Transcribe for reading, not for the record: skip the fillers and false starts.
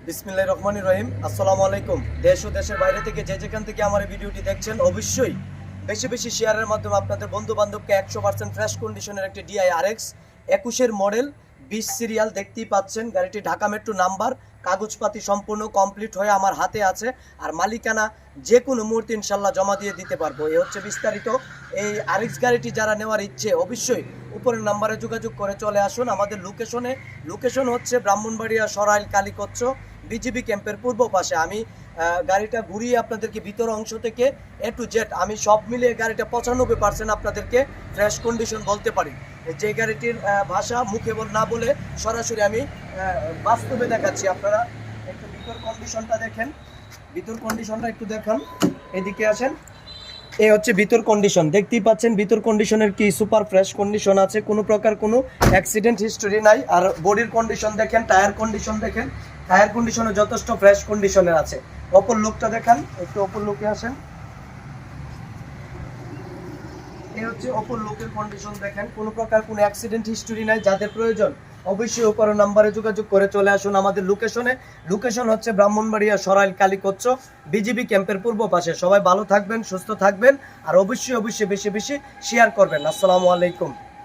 বিসমিল্লাহির রহমানির রহিম। আসসালামু আলাইকুম। দেশ ও দেশের বাইরে থেকে যে যেখান থেকে আমার এই ভিডিওটি দেখছেন, অবশ্যই বেশি বেশি শেয়ারের মাধ্যমে আপনাদের বন্ধু বান্ধবকে 100% ফ্রেশ কন্ডিশনের একটি DI RX 21-এর মডেল 20 সিরিয়াল দেখতেই পাচ্ছেন। গাড়িটি ঢাকা মেট্রো নাম্বার, কাগজপাতি সম্পূর্ণ কমপ্লিট হয়ে আমার হাতে আছে। আর মালিকানা যে কোনো মুহূর্তে ইনশাল্লাহ জমা দিয়ে দিতে পারবো। এই হচ্ছে বিস্তারিত। এই RX গাড়িটি যারা নেওয়ার ইচ্ছে, অবশ্যই উপরের নাম্বারে যোগাযোগ করে চলে আসুন আমাদের লোকেশন হচ্ছে ব্রাহ্মণবাড়িয়া সরাইল কালীকচ্ছ বিজিবি ক্যাম্পের পূর্ব পাশে। আমি গাড়িটা ঘুরিয়ে আপনাদেরকে ভিতর অংশ থেকে A to Z আমি সব মিলিয়ে গাড়িটা 95% আপনাদেরকে ফ্রেশ কন্ডিশন বলতে পারি। যে গাড়িটির ভাষা মুখে না বলে সরাসরি আমি বাস্তবে দেখাচ্ছি। আপনারা একটু ভিতর কন্ডিশনটা দেখেন, ভিতর কন্ডিশনটা একটু দেখান, এদিকে আসেন। এই হচ্ছে ভিতর কন্ডিশন, দেখতেই পাচ্ছেন ভিতর কন্ডিশনের কি সুপার ফ্রেশ কন্ডিশন আছে, কোনো প্রকার কোনো অ্যাক্সিডেন্ট হিস্টোরি নাই। আর বডির কন্ডিশন দেখেন, টায়ার কন্ডিশন দেখেন, টায়ার কন্ডিশনে যথেষ্ট ফ্রেশ কন্ডিশনের আছে। অপর লুকটা দেখান, একটু অপর লুকে আসেন। এই হচ্ছে অপর লুকের কন্ডিশন দেখেন, কোনো প্রকার কোনো অ্যাক্সিডেন্ট হিস্টোরি নাই। যাদের প্রয়োজন অবশ্যই উপরের নাম্বারে যোগাযোগ করে চলে আসুন আমাদের লোকেশন হচ্ছে ব্রাহ্মণবাড়িয়া সরাইল কালীকচ্ছ বিজিবি ক্যাম্পের পূর্ব পাশে। সবাই ভালো থাকবেন, সুস্থ থাকবেন, আর অবশ্যই বেশি বেশি শেয়ার করবেন। আসসালামু আলাইকুম।